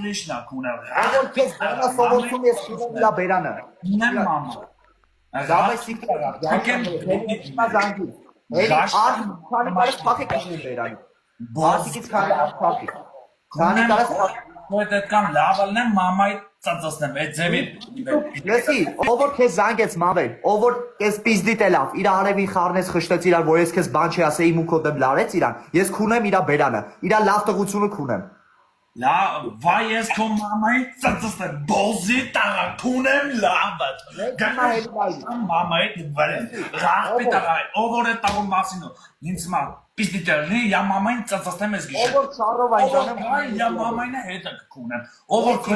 ուրիշն է քունել։ Որ քեզ բանա սովորում ես քունեմ իրա բերանը։ Քունեմ մամա։ Զավեսիկ տղա, զանգի։ Էլի արդ քանի կարս փախեք քունեմ բերանը։ Բասիկից քանի կարս փախեք։ Քանի կարս Ոդ այդքան լավ ալնեմ մամայի ծածծնեմ, այդ ձևի։ Լսի, ով որ քեզ զանգեց մամել, ով որ քեզ պիզդի տելավ, իր արևին խառնեց խշտեց իրար, որ ես քեզ բան չի ասեի ու քո դեմ լարեց իրան, ես քունեմ իրա բերանը, իրա լավ տղությունը քունեմ։ Լավ, վայ ես քո մամայի ծածծնեմ, բոզի տղա, քունեմ լավ։ Մամայի վարեն, ռախպի տղա, ով որ այդ տաղում մասին ու, ինձ մա Պիստի տերնի, я մամային ծածծնեմ ես գիշեր։ Ով որ ծառով այն դանեմ, я մամային հետը քունեմ։ Ով որ քո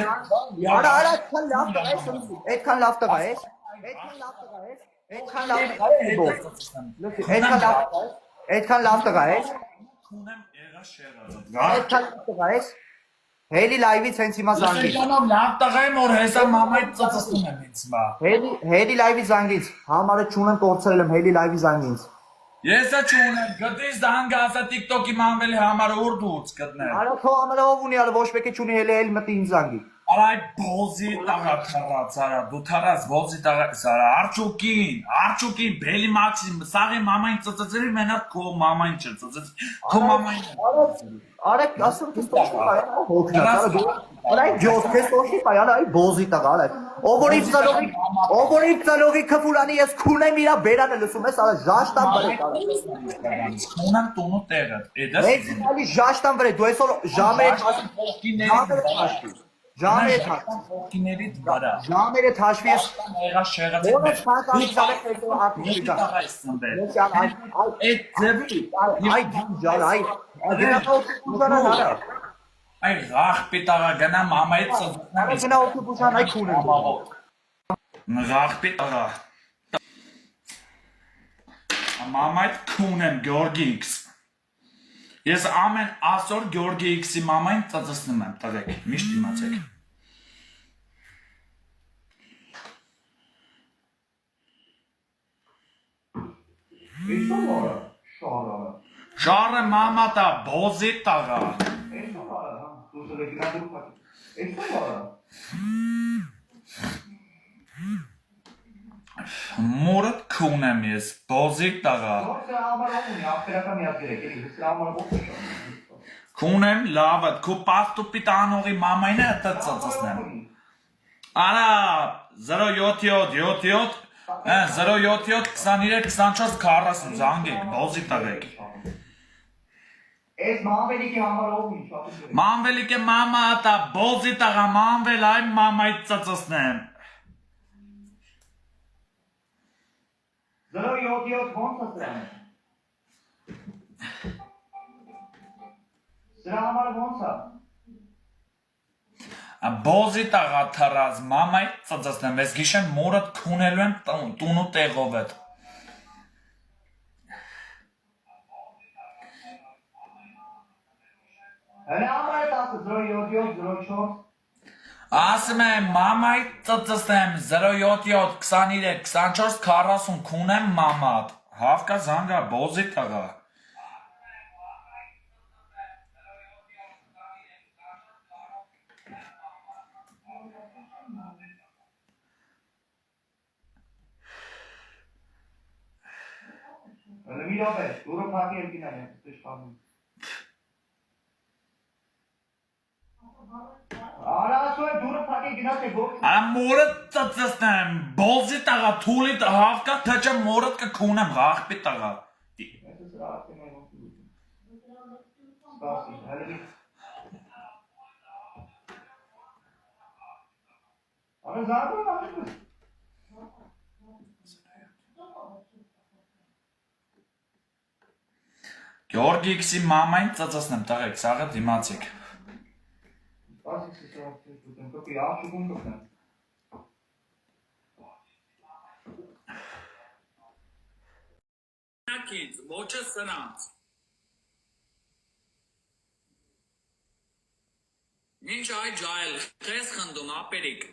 Արա, այդքան լավ տղա ես, այդքան լավ տղա ես, այդքան լավ տղա ես, այդքան լավ տղա ես, այդքան լավ տղա ես, քունեմ եղա շեղածը։ այդքան լավ տղա ես, հելի լայվից հենց հիմա զանգից։ Իրանով լավ տղա եմ, որ հեսա մամայի ծածծնում եմ ինձ մա։ Հելի լայվի զանգից, համարը չունեմ կործրել եմ, հելի լայվի զանգից։ Եսա չունեմ, գտիս դանգ ասա TikTok-ի մանվելի համարը ուր դուց գտնել։ Արա քո համարը ով ունի, ոչ մեկը չունի հելի էլ մտի ինձ զանգի։ Արա այդ բոզի տղա թռած, արա դու թռած բոզի տղա, արա արջուկին, բելի մաքսիմ, սաղի մամային ծծծրի մենակ քո մամային չծծծ, քո մամային։ Արա ասում ես տոշի բայ, հոգնած, արա ջոս քեզ տոշի բայ, արա այ բոզի տղա, արա։ Ով որ իր ծալողի քֆուրանի ես քունեմ իրա բերանը լսում ես, արա ժաշտան վրա։ Քունեմ տունու տեղը, էդա։ Ես ալի ժաշտան վրա, դու այսօր ժամերը Կիներիդ վրա։ Ժամերը թաշվի ես։ Եղա շեղած։ Ոնց փականի ցավը քեզ ակումբի դա։ Այդ ձևի։ Այ ջան, այ գնա արա։ Այ ռախպի տղա գնա մամայի ծծնեմ։ Գնա օկուպուշան այ քունեմ։ Ռախպի տղա։ Մամայի քունեմ Գյորգի X։ Ես ամեն ասոր Գյորգի X-ի մամային ծծնեմ եմ տղեկ, միշտ իմացեք։ Շարը մամա տա, բոզի տղա։ Մորդ քունեմ ես, բոզի տղա։ Քունեմ լավը, քո պաստուպի տանողի մամային է տը ծծնեմ։ Արա 077 077 23 24 զանգեք, բոզի տղեք։ Այս մանվելիքի համար ով ինչ պատուր։ Մանվելիքը մամա տա, բոզի տղա, մանվել այն մամայի ծծնեմ։ 077 ոնց է սրան։ Սրա համար ոնց է։ Բոզի տղա թռած մամայի ծծնեմ, ես գիշեր մորդ քունելու եմ տունու տեղով հետ։ Հələ համար է 077 04 Ասում եմ մամայի ծծնեմ 077 23 24 40 քունեմ մամատ։ Հավկա զանգա բոզի տղա։ Հələ մի րոպե, դուրը փակի էլ գինան եմ, ստեշպանում։ Արա ասու է դուրը փակի գնաց է գոք։ Արա մորդ ծծնեմ, բոզի տղա, թուլի հավկա թեչը մորդ կքունեմ, ռախպի տղա։ Այսս ռախպին է ոնց դու։ Սպասի, հələ մի։ Արա զարդում աղետում։ Գյորգի X-ի մամային ծծնեմ, տղեք, սաղը դիմացիք։ Սպասի, սպասի, կոպի աղջուկում կոպնեմ։ Kids, ոչը սրանց։ Ինչ այ ջայլ, քեզ խնդում ապերիկ։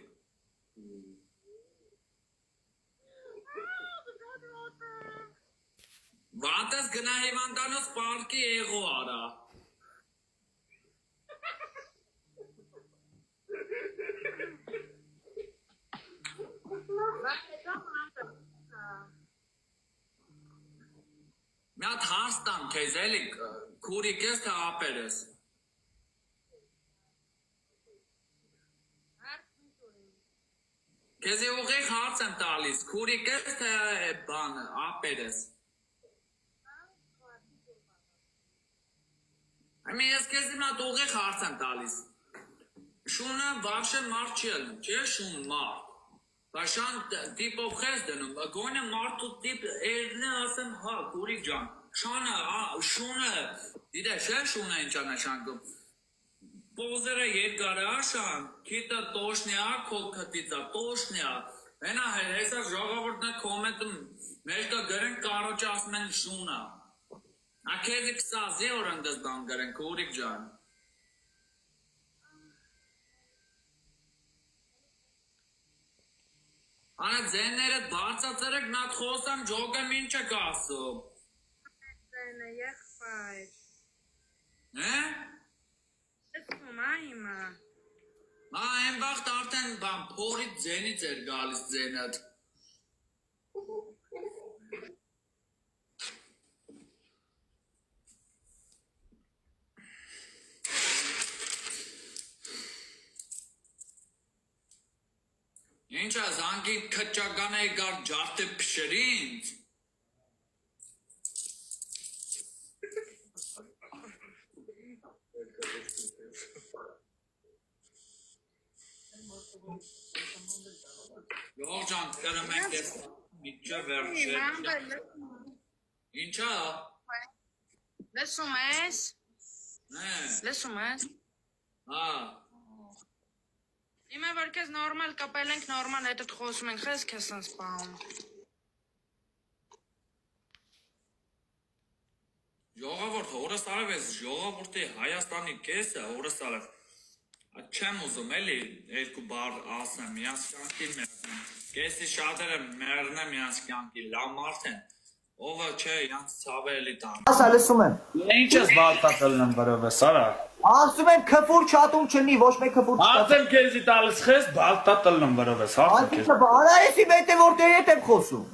Վանտես գնա հիվանդանոց պարկի եղո արա։ Հարստան քեզ էլի քուրիկ ես թե ապեր ես։ Քեզ ուղիղ հարց եմ տալիս, քուրիկ ես թե բան ապեր ես։ Ամի ես քեզ հիմա ուղիղ հարց եմ տալիս։ Շունը վարշե մարդ չի ելնում, չէ՞ շուն մարդ։ Բաշան տիպով քեզ դնում, գոնե մարդու տիպ երնը ասեմ հա, քուրիկ ջան։ Շունը, դիտես չէ՞ շունը ինչա նշանակում։ Պոզերը երկար է աշան, քիտը տոշնյա, քոքտիցա տոշնյա։ Հենա հեսա ժողովուրդն կոմենտում մեջ կա գրեն կարոջ ասում են շունը։ Ակեզի քսազի օրանդս բան գրեն քուրիկ ջան։ Արա ձեները բարձացրեք նատ խոսամ ջոգեմ ինչ եք ասում։ Ձենը եղբայր։ Հե? Լսում հիմա։ Այն վաղտ արդեն բան փորից ձենից էր գալիս ձենդ։ Ինչա զանգի քճական է գար ջարդե փշերինց։ Յորջան կրում ենք ես միջը վերջը։ Ինչա։ Լսում ես։ Հե։ Լսում ես։ Հա։ Իմը որ քեզ նորմալ կապել ենք նորմալ հետդ խոսում ենք, քեզ քեզ sense բան։ Ժողովուրդ օրս արև ես ժողովրդի Հայաստանի կեսը օրս արև չեմ ուզում էլի երկու բառ ասեմ միասյանքի մերնեմ կեսի շատերը մերնեմ միասյանքի լավ մարդ են ովը չէ յանց ցավելի տան Ասա լսում եմ։ Ինչ ես բալտակալն վրովես, արա։ Ասում եմ քֆուր չաթում չնի, ոչ մեկ քֆուր չաթում։ Ասեմ քեզի տալիս խես բալտակալն վրովես, ասեմ քեզ։ Արա էսի մետե որտեղ եմ խոսում։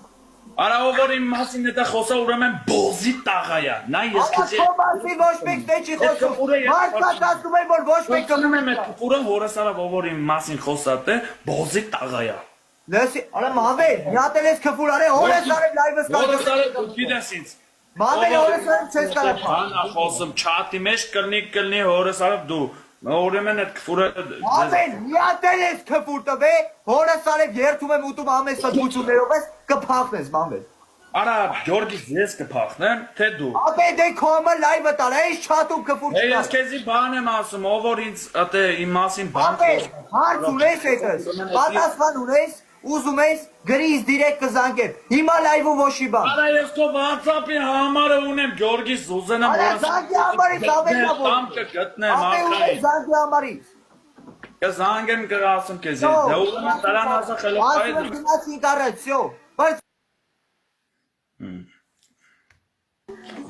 Արա ով որ իմ մասին դա խոսա ուրեմն բոզի տաղայա։ Նա ես քեզ Ահա ոչ մեկ դե չի խոսում։ Մարդիկ ասում են որ ոչ մեկ կնում եմ այդ կուրը հորս արա ով որ իմ մասին խոսա դե բոզի տաղայա։ Լսի, արա մավեր, յատել ես քֆուր արե, օրես արե լայվս կա։ Հորս արա դու գիտես ինձ։ Մավեր օրես արե չես կարա։ Բանա խոսում չաթի մեջ կլնի հորս արա դու։ Ուրեմն այդ կուրը Մավեր, յատել ես քֆուր տվե, օրես արե երթում եմ ուտում ամեն սդություններով ես կփախնես մավեր։ Արա Գյորգիս ես կփախնեմ, թե դու։ Ապե դե քոմը լայվը տալա, ես չաթում քֆուր Ես չկա։ քեզի բան եմ ասում, ով որ ինձ ատե իմ մասին բան Ապե, խոսում։ հարց ունես հետս, պատասխան ունես, ուզում ես գրից դիրեկտ կզանգեմ, հիմա լայվում ոչի բան։ Արա ես քո WhatsApp-ի համարը ունեմ, Գյորգիս ուզենամ Արա զանգի համարից ավելա որ։ Տամ կգտնեմ Ապե ունես ակային։ զանգի համարից։ Կզանգեմ կրասում քեզի։ Դե ուրեմն դրան ասա խելոքայ։ Ասում գնաց ինտերնետ, всё։ Բայց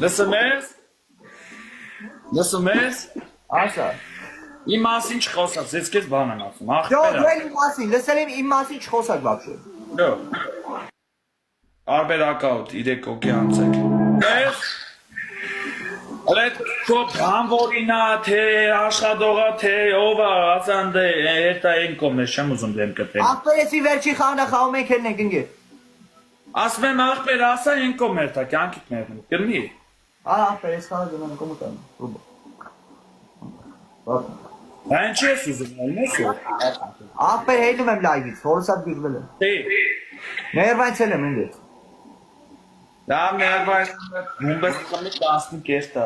Լսում ես։ Լսում ես։ ասա։ Իմ մասին չխոսած, ես քեզ բան եմ ասում, Դու ախպերա։ իմ մասին, լսել եմ իմ մասին չխոսակ вообще։ Դո։ Արբերակաուտ 3 օկեանցեք։ Ես Այդ քո բանվորինա թե աշխատողա թե ով է ասան դե հետա են կոմներ չեմ ուզում դեմ կտեմ։ Ախպերեսի վերջի խաղը խաղում ենք ենք ընկեր։ Ասում եմ ախպեր ասա են կոմեր տա կյանքիդ ներնում։ Կրնի։ Ախպերես խաղը գնում կոմուտան։ Ռոբո։ Բան չես ուզում ալնեսո։ Ախպեր հելում եմ լայվից, հորսատ գիրվել եմ։ Դե։ Ներվայցել եմ ինձ։ Դա ներվայր գումբես կամի 10 կեստա։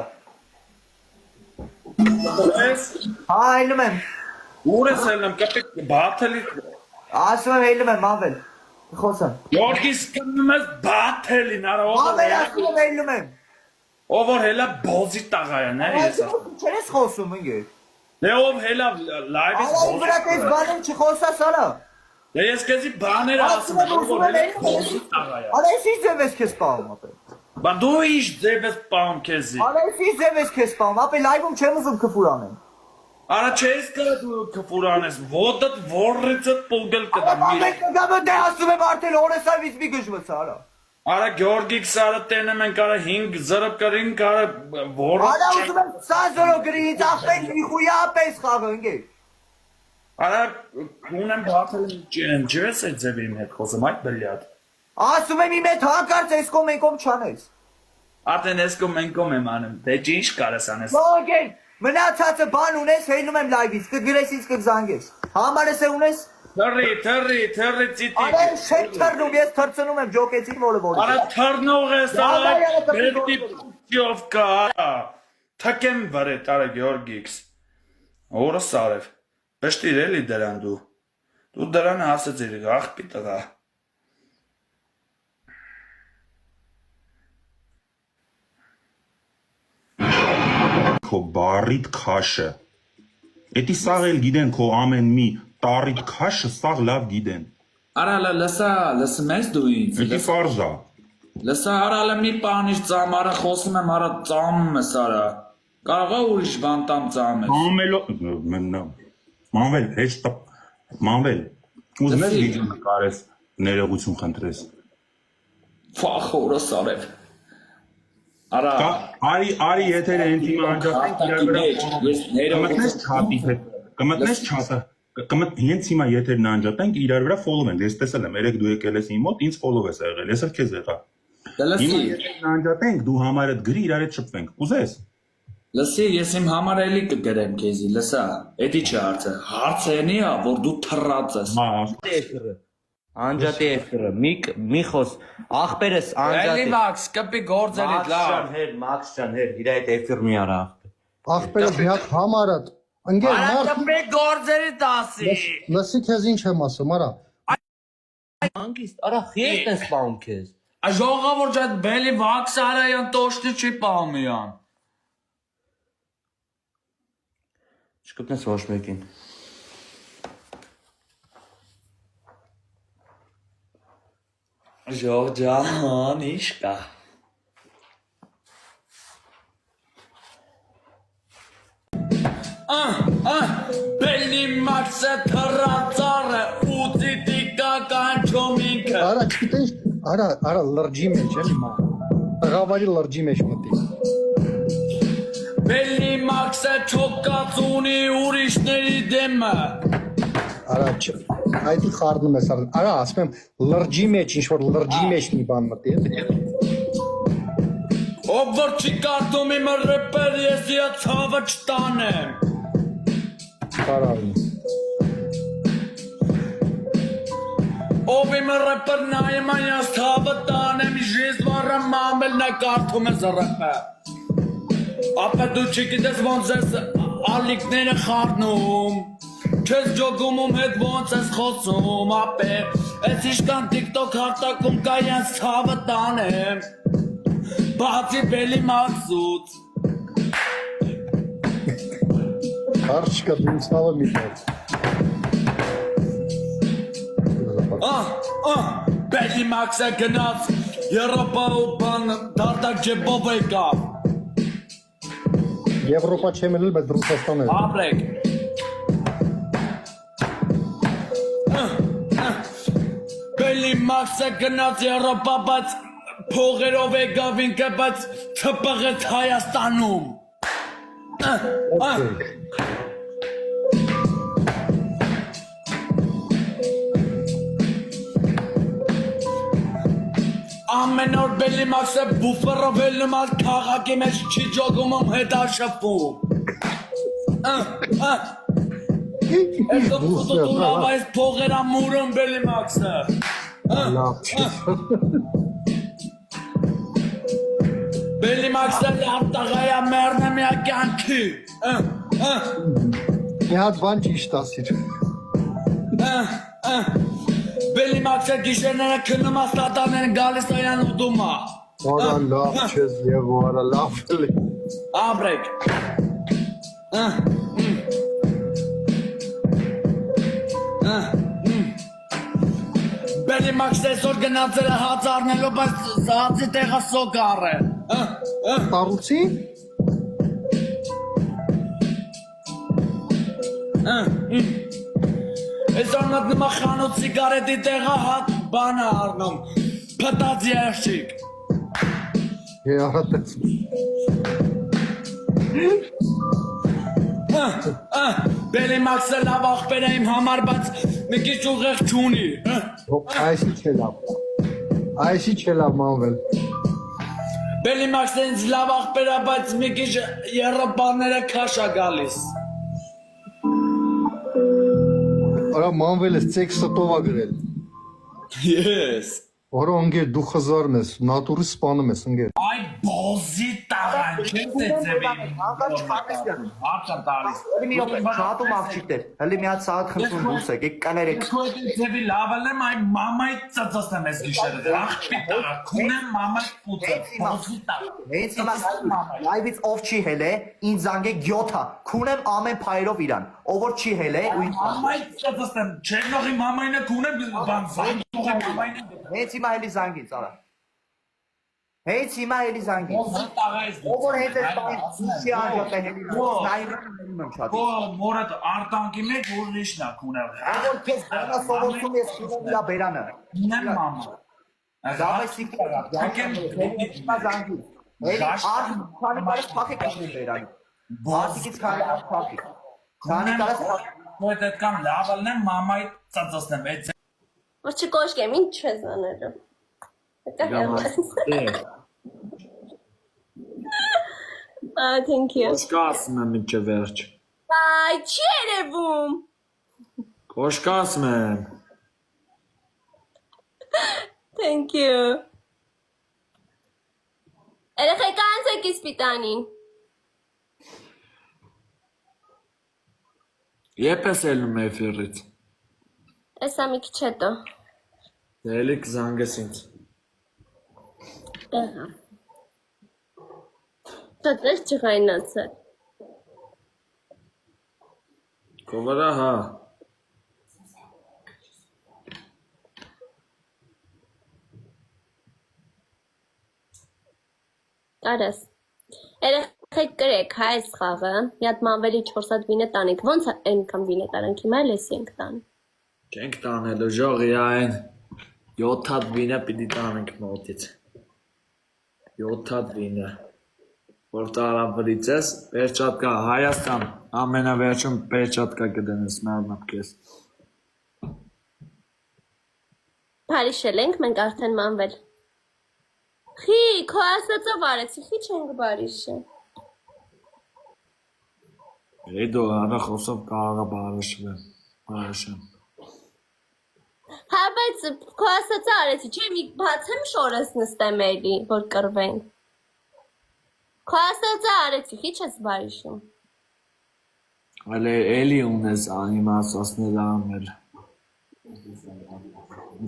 Ես Հա հելում եմ։ ուր ես ելնում կապիկ բաթելի Ասում եմ հելում եմ ավել։ Խոսան։ Գորգիս կնում ես բաթելին արա Ավել ասում եմ հելում եմ։ ով որ հելա բոզի տաղայան է ես ասում։ Չես խոսում ինգեր։ Դե ով հելա լայվից Արա վրա տես բանում չխոսաս արա։ Դե ես քեզի բաներ ասում եմ ով որ հելա բոզի տաղայան։ Արա էսի ձև ես քեզ պահում ապե։ Բա դու ինչ ձև ես պահում քեզի։ Արա էսի ձև ես քեզ պահում, ապե լայվում չեմ ուզում քֆուր անեմ։ Արա չես կա դու կփուրանես ոտդ որրիցը պուգել կդա մի։ Ամեն կգամը դե ասում եմ արդեն օրեսավից մի գժվցա արա։ Արա Գյորգիկ Սարը տենը մենք արա 5 զրբ կրին կարը որը Արա ուզում եմ սա զորո գրի ինձ ախպետ մի խույա պես խաղը ընկեր։ Արա ունեմ բաթել ջես է ձևի իմ հետ խոսում այդ բլյատ։ Ասում եմ իմ հետ հանկարծ ես կոմ ենկոմ չանես։ Արդեն ես կոմ ենկոմ եմ անում, դե ինչ կարես անես։ Ոգեր, մնացածը բան ունես, հենում եմ լայվից, կգրես ինձ կգզանգես։ Համարես է ունես։ Թռի ծիտի։ Արա շետ թռնում, ես թռցնում եմ ջոկեցին որը որը։ Արա թռնող ես արա բերդի պուտյով կա արա։ Թակեմ վարե տարա Գյորգիքս։ Օրը սարև։ Բշտիր էլի դրան դու։ Դու դրան հասեցիր աղպի տղա։ Քո բարիդ քաշը։ Էդի սաղ էլ գիտեն քո ամեն մի տարիդ քաշը սաղ լավ գիտեն։ Արա լսա մեզ դու ինձ։ Էդի ֆարզա։ Լսա արա մի բանից ծամարը խոսում եմ արա ծամում ես արա։ Կարող է ուրիշ բան տամ ծամես։ Ամելո մնա։ Մանվել, հեչ տա։ Մանվել։ Ուզում ես վիդեո նկարես, ներողություն խնդրես։ Ֆախորը սարև։ Արա Արի եթերը ինտիմը անջատենք իրար վրա։ Կմտնես չատի հետ։ Կմտնես չատը։ Հենց հիմա եթերն անջատենք իրար վրա ֆոլով ենք։ Ես տեսել եմ, երեք դու եկել ես իմ մոտ, ինձ ֆոլով ես եղել, ես էլ քեզ եղա։ Հիմա եթերն անջատենք, դու համարդ գրի իրար հետ շփվենք։ Կուզես։ Լսի, ես իմ համար էլի կգրեմ քեզի, լսա, էդի չի հարցը։ Հարցը էնի է, որ դու թռած ես։ Անջատի էֆիրը, մի խոս, ախպերս անջատի։ Էլի Մաքս, կպի գործերիդ լավ։ Մաքս ջան, հեր, իր այդ էֆիր մի արա ախպեր։ Ախպերս մի հատ համարդ։ Ընկեր Արա մարդ կպի գործերիդ ասի։ լսի քեզ ինչ եմ ասում, արա։ Անգիստ, արա խիեստ են սպանում քեզ։ Ժողովուրդ այդ բելի Մաքս արայան տոշտի չի պամիան։ Չկպնես ոչ մեկին։ Ժող ջան, ինչ կա։ Բելի Մաքսը թռածառը ուծի տիկա կանչում ինքը։ Արա չգիտես, արա լրջի մեջ էլի մա։ Տղավարի լրջի մեջ մտի։ Բելի Մաքսը չոկած ունի ուրիշների դեմը։ Արա չ։ Այդի խառնում ես արա։ Արա ասում եմ լրջի մեջ, ինչ որ լրջի մեջ մի բան մտի էլի։ Ով որ չի կարդում իմ ռեպեր, ես իա ցավը չտանեմ։ Կարարին։ Ով իմ ռեպեր նայում այս ցավը տանեմ, ժեզվարը մամել նա կարդում ես ռեպը։ Ապա դու չգիտես ոնց ես ալիքները խառնում։ Չես ջոգում հետ ոնց ես խոսում, ապե։ Ես իշքան TikTok հարտակում կա ես ցավը տանեմ։ Բացի Բելի Մաքսուց։ Հարց կա դու ցավը մի տեղ։ Բելի Մաքսը գնաց Եվրոպա ու բան դարտակ ջեբով եկավ։ Եվրոպա չեմ ելել, բայց Ռուսաստան եմ։ Ապրեք։ Բելի Մաքսը գնաց Եվրոպա, բայց փողերով եկավ ինքը, բայց չպղեց Հայաստանում։ Ամեն օր Բելի Մաքսը բուֆերով ելնում ալ քաղաքի մեջ չի ջոգում հետ աշփում։ Ես դու լավ այս փողերա մուրում Բելի Մաքսը։ Լավ չի։ Բելի Մաքսը լավ տղայա մեռնը միա կյանքի։ Մի հատ բան ճիշտ ասիր։ Բելի Մաքսը գիշերները քնում է ստատաներն գալիս այան ուտում է։ Արա լավ չես եւ արա լավ էլի։ Ապրեք։ Բելի Մաքսը այսօր գնացել է հաց առնելու, բայց հացի տեղը սոկ առել։ Տարուցի։ Այսօր մտնում է խանութ սիգարետի տեղը հատ բան է առնում։ Փտած երշիկ։ Արա տես։ Բելի մաքսը լավ աղբեր է իմ համար, բայց մի քիչ ուղեղ չունի։ Այսի չէ լավ։ Այսի չէ լավ մանվել։ Բելի մաքսը ինձ լավ աղբեր է, բայց մի քիչ երրոպաները քաշ է գալիս։ Արա մանվել ես ցեքս ստովա գրել։ Yes։ Արա ընկեր դու խզարն ես, նատուրի սպանում ես ընկեր։ Այ բոզի տաղան, չես է ձևի։ Անկա չխաղեսյան։ Հարցը տալիս։ Հələ մի րոպե, շատում աղջիկներ։ Հələ մի հատ սաղատ խնդրում դուրս եկեք, կներեք։ Քո ձևի լավն եմ, այ մամայի ծծծեմ ես գիշերը։ Ռախպի տաղա, քունեմ մամայի պուծը, բոզի տաղա։ Հենց հիմա լայվից ով չի հելե, ինձ զանգեք 7-ա։ Քունեմ ամեն փայրով իրան։ Ով որ չի հելե, ու ինձ Մամայի ծծծեմ, չերնողի մամային է քունեմ բան զանգողի մամային է։ հենց հիմա էլի զանգից, արա։ Հենց հիմա էլի զանգից։ Բոզի տաղա ես։ Ով որ հենց այս բանը չի անջատ է հելի։ Նայրում եմ շատ։ Քո մորդ արտանկի մեջ ուրիշն է քունել։ Ավոր քեզ բանա սովորում ես քունեմ իրա բերանը։ Նեմ մամա։ Զավեսիկա, հիմա զանգից։ Էլի արդ քանի բարս փակեք այն բերանը։ Բացիկից քանի բարս փակեք։ Քանի կարս Ու այդ կան լավն եմ մամայի ծծծեմ, այդ Որ չկոշկեմ, ինչ չես անելու։ Thank you։ Կոշկասում եմ ինչ վերջ։ Այ, չի երևում։ Կոշկասում եմ։ Thank you։ Երեխեք անցեք իսպիտանին։ Եվ ես ելնում էֆիրից։ Էսա մի քիչ հետո։ Դելի կզանգես ինձ։ Եղա։ Շատ ես չղայնացել։ Քո վրա հա։ Արես։ Երեխեք կրեք, հա այս խաղը։ Մի հատ մանվելի 4 հատ վինը տանենք։ Ոնց է այնքան վինը տանենք, հիմա էլ էսի ենք տան։ Չենք տանելու ժողի այն 7 հատ վինը պիտի տանենք մոտից։ 7 հատ վինը։ Որ տարավրից ես, պերճատկա Հայաստան, ամենավերջում պերճատկա կդնես մերնապ կես։ Բարիշել ենք, մենք արդեն մանվել։ Խի, քո ասածով արեցի, խի չենք բարիշը։ Հետո հանա խոսով կարաղա բարիշեմ։ Հա, բայց քո ասածը արեցի, չէ՞ մի բացեմ շորս նստեմ էլի, որ կռվենք։ Քո ասածը արեցի, խի չես բարիշում։ Այլ էլի ունես իմ ասածները ամել։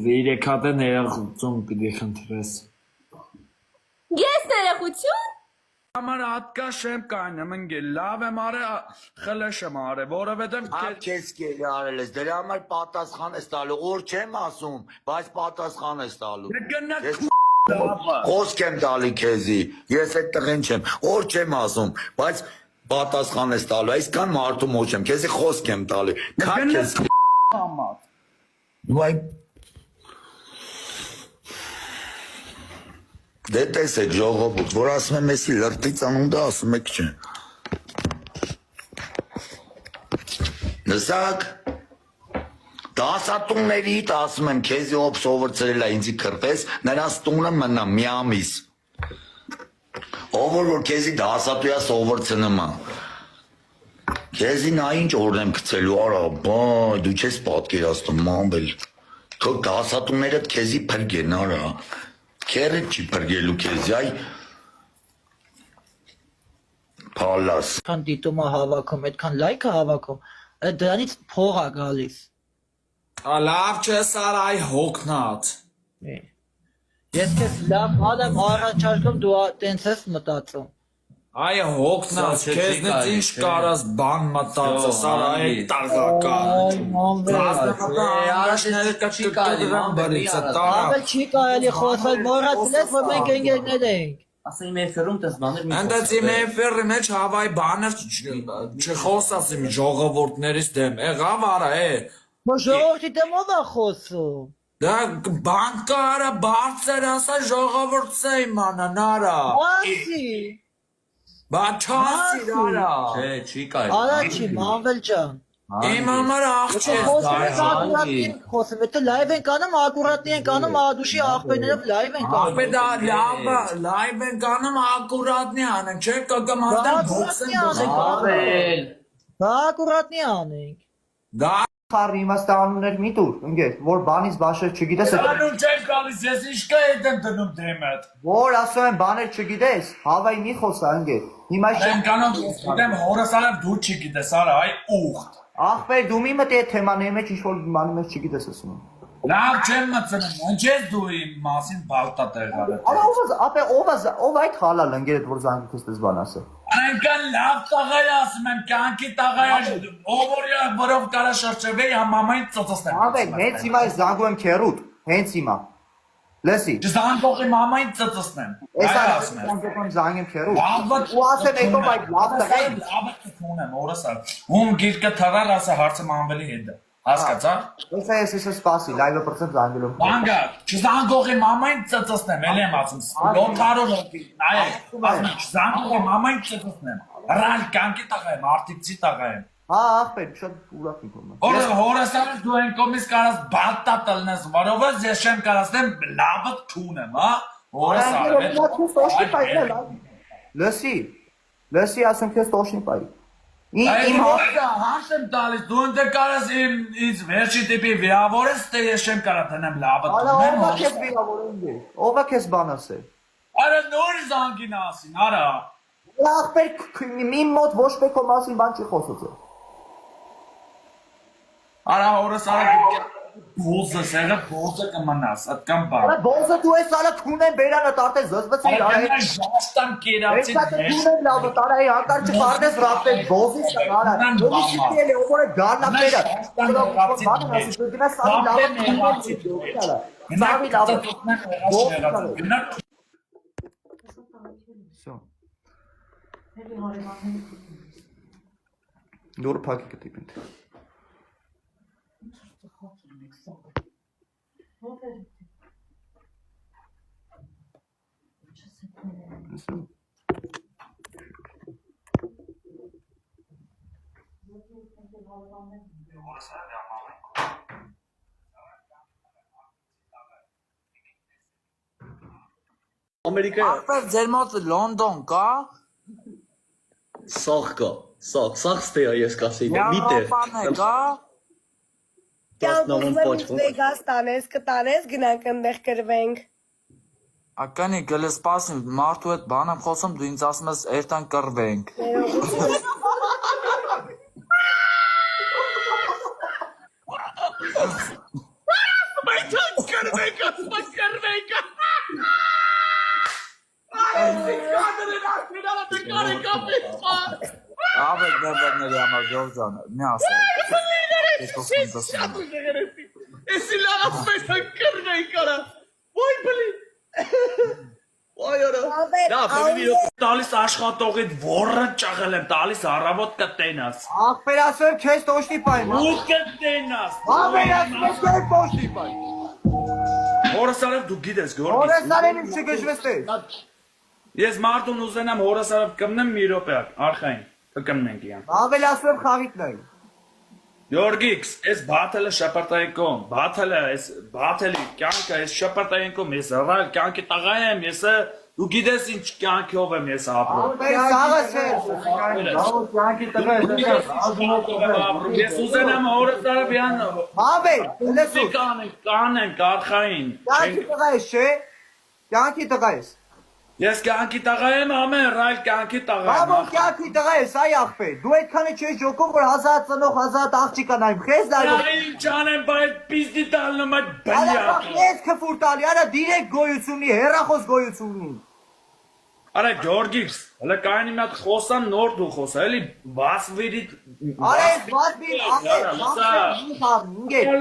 3 հատ է ներախություն պիտի խնդրես։ Ես ներողություն։ Համար հատկա շեմ կանեմ ընկել, լավ եմ արել, խլեշ եմ արել, որովհետև Քեզ կելի արել ես, դրա համար պատասխան ես տալու, օր չեմ ասում, բայց պատասխան ես տալու։ գնաք Խոսք եմ տալի քեզի, ես այդ տղեն չեմ, օր չեմ ասում, բայց պատասխան ես տալու, այսքան մարդու մոչ եմ, քեզի խոսք եմ տալի։ Քա քեզ համար։ Վայ Դե տեսեք ժողովուրդ, որ ասում եմ եսի լրտից անունդը ասում եք չէ։ Նսակ, դասատուններիդ ասում եմ քեզի ով սովորցրել է ինձի քրպես, նրանց տունը մնա մի ամիս։ Ով որ քեզի դասատուя սովորցնում է։ Քեզի նա ինչ օրն եմ գցելու, արա, դու չես պատկերացնում մանվել։ Քո դասատուներդ քեզի փրկեն, արա։ Քերդ չի պրգելու քեզ, այ Պալաս Քան դիտումը հավաքում, այդքան լայքը հավաքում, դրանից փող է գալիս։ Լավ չես արա այ հոգնած։ Ես քեզ լավ բան եմ առաջարկում, դու տենց ես մտածում։ Այ հոգնած, քեզնից ինչ կարաս բան մտածես, արա այ Առաջները չի կարելի, Ահա չի կարելի խոսալ, մոռացել որ մենք ընկերներ ենք։ Ասա իմ էֆերում տես բաներ Ընդած իմ էֆերի մեջ հավայ բաներ չխոսած իմ ժողովորդներից դեմ, եղավ արա է։ Ոչ ժողովրդի դեմ ով է խոսում։ Դա բանկարը բարձր ասա ժողովուրդը իմանան արա։ Ասի։ Բա չասի արա։ Չէ, չի կարելի։ Արա չի, Մանվել ջան։ Իմ համար աղջիկ Խոսում է, լայվ ենք անում, ակուրատնի ենք անում, ադուշի աղբերներով լայվ ենք անում։ Աղբեր դա լայվ են կանում ակուրատնի անենք, չէ կգմաստան բոքսեն բոքսեն։ Դա ակուրատնի անենք։ Դա Խառի իմաստանուններ մի տուր, ընկեր, որ բանից բաշեր չգիտես, Անուն չեմ գալիս, ես իշկա հետ եմ դնում դեմդ։ որ ասում եմ բաներ չգիտես, հավայի մի խոսա, ընկեր։ Հիմա Եմ կանոն գիտեմ հորս արև դու չգիտես, արա, այ ուղտ։ ախպեր դու մի մտի այդ թեմաների մեջ ինչ-որ բանի մեջ չգիտես ասում եմ։ Լավ չեմ մծնում, ընջես դու իմ մասին բալտա տեղարը։ Արա ով այդ հալալ ընկեր այդ որ զանգի քստես բան ասը։ Այնքան լավ տղայ ասում եմ, կյանքի տղայ ովորյա որով կարա շրջվեի համամայն ծծծնեմ։ Ավեն, հենց հիմա ես զանգում եմ քերուտ, հենց հիմա։ Լսի։ Զանգողի մամային ծծծնեմ։ Այս Այ ասում ասում եմ։ եմ զանգեմ քերուտ։ Լավդ Ու ասեմ եկո այդ լավ տղա։ Լավդ կունեմ, օրս ալ։ Ում գիրկը թռար ասա հարցը մանվելի հետ։ Հասկացա՞։ Ես սպասի, լայվը պրոցենտ զանգելով։ Բանգա, չզանգողի մամային ծծծնեմ, էլ եմ ասում։ Լոթարո լոքի, նայեք, ասում եմ, չզանգողի մամային ծծծնեմ։ Ռալ կյանքի տղա եմ, արտիքցի տղա եմ։ Հա, ախպեր, շատ ուրախ եմ։ Օրը հորասարս դու են կոմիս կարաս բալտա տլնես, որովհետև ես չեմ կարասնեմ լավդ քունեմ, հա։ Հորասարը։ Լսի, ասեմ քեզ տոշնի պայի։ Իմ հարց եմ տալիս, դու ընդ կարաս ինձ վերջի տիպի վիրավորես, թե ես չեմ կարա տնեմ լավդ Արա քունեմ։ ով է քեզ վիրավորում է։ Ով է քեզ բան ասել։ Արա նոր զանգին ասին, արա։ Ախպեր մի մոտ ոչ մեկո մասին բան չի խոսած։ Արա հորասարը բոզը, սեղը բոզը կմնաս, ատկան բան։ Արա բոզը դու ես արա քունեն բերանը տարտես զզվեցի Այդքան ժաստան կերացի Ես քունեն լավ տարա հակար չփարდეს ռապտես բոզի սանարա։ Ոնի շիտել է ովորը գարնակները։ Սավի լավ։ Դուր փակի կտիպին։ Ախպեր ձեր մոտ Լոնդոն կա։ Սաղ կա, սաղ ստեյա ես կասեի, մի տեղ։ Եվրոպան կա։ Վեգաս տանես, կտանես, գնանք ընդեղ կրվենք։ Ականի գլսպասին մարդու հետ բան եմ խոսում, դու ինձ ասում ես երթան կռվենք։ Ավեք դերդերների համար ժողջան, մի ասել։ Էսի լավ մեջան կրվենք արա, ոյ բլին, ոյ արա, դա բավի Տալիս աշխատողիդ որը ճաղել եմ, տալիս առավոտ կտենաս։ Ախպեր ասում եմ քեզ տոշնի պայի։ Ու կտենաս։ Ախպեր ասում եմ քեզ տոշնի պայի։ Հորասարև դու գիտես, Գորգիս։ Օրեսարեն իմ չգժվեցես։ Ես մարդուն ուզենամ հորասարև կմնեմ մի րոպե, արխային, կկմնենք իան։ Ավել ասում եմ խաղիտ նայ։ Գորգիքս, ես բաթելը շապարտայինկոմ, բաթելը, ես բաթելի կյանքը, ես շապարտայինկոմ, ես ռալ կյանքի տղա եմ, ես դու գիտես ինչ կյանքով եմ ես ապրում։ Ես ուզենամ հորասարև իան։ Ավել, լսու։ Կանենք, արխային։ Կյանքի տղա ես, չէ։ Կյանքի տղա ես։ Ես կյանքի տղա եմ, ամեն ռայլ կյանքի տղա եմ։ Բաբոն կյանքի տղա ես, այ ախպեր։ Դու այդքանը չես ջոկում, որ 1000 ծնող 1000 աղջիկա նայում, քեզ լայվ։ Նա ինչ անեմ, բայց պիզդի տալնում այդ Արա բլյակը։ ես քֆուր տալի, արա դիրեք գոյություն ունի, հերախոս գոյություն ունի։ Արա Գյորգիս, հələ կայանի մի հատ խոսամ նոր դու խոսա, էլի վասվիրիդ։ Արա ես վասվիր, ախպեր,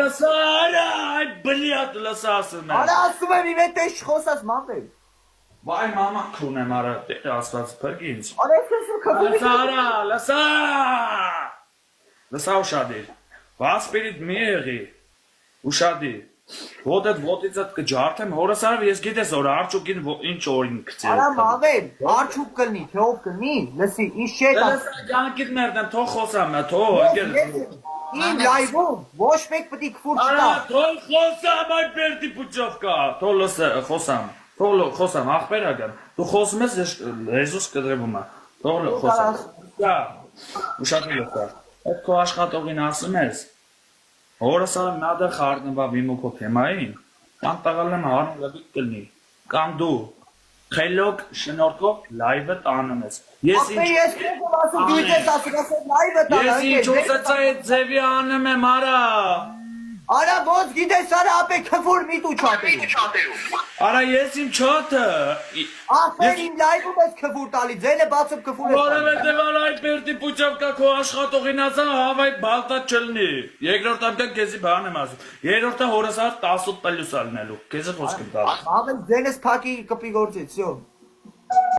Լսա, արա, այդ բլյակ լսա ասում եմ։ Արա ասում եմ իմ հետ էս չխոսած մանվել։ Վայ մամա քունեմ արա, տեղ ասված փրկի ինձ։ Արա ես քսու քֆուր։ Լսա, արա, լսա։ Լսա ուշադիր։ Վասվիրիդ մի եղի։ Ուշադիր։ ոտից այդ կջարդեմ, հորս արավ ես գիտես որ արջուկին ինչ օրին գցել։ Արա մամեն, արջուկ կլնի, թե ով կլնի, լսի, ինչ չէ կա։ Գանկիտ մերդեմ, թող խոսամ, թող ընկեր։ Իմ լայվում ոչ մեկ պետք է քֆուր չտա։ Արա, թող խոսամ, այ բերդի փուճով կա։ Թող լսը խոսամ։ Թող խոսամ, ախպերական։ Դու խոսում ես, Եզուս կդրվում է։ Թող խոսամ։ Դա ուշադրի լսա։ Այդ քո աշխատողին ասում ես։ Հորս արը նա դեռ խառնվավ իմ ու քո թեմային։ Կամ տղալեմ հարնվի կլնի։ Կամ դու խելոք շնորհքով լայվը տանում ես։ Ես ինչ ես քեզ ասում դու ես ասում լայվը տանը։ Ես ինչ ուզեցա այդ ձևի անում եմ, արա։ Արա ոնց գիտես արա ապե քֆուր միտու չատերու։ Արա ես իմ չաթը։ Ախպեր իմ լայվում ես քֆուր տալի, ձենը բացում քֆուր ես։ Որովհետև արա այդ բերդի փուճով կա քո աշխատողին ասա հավայ բալտա չլնի։ Երկրորդ անգամ քեզի բան եմ ասում։ Երրորդը հորս 18+ ալնելու։ Քեզը խոսք եմ տալու։ Ամեն ձենս փակի կպի գործից, всё։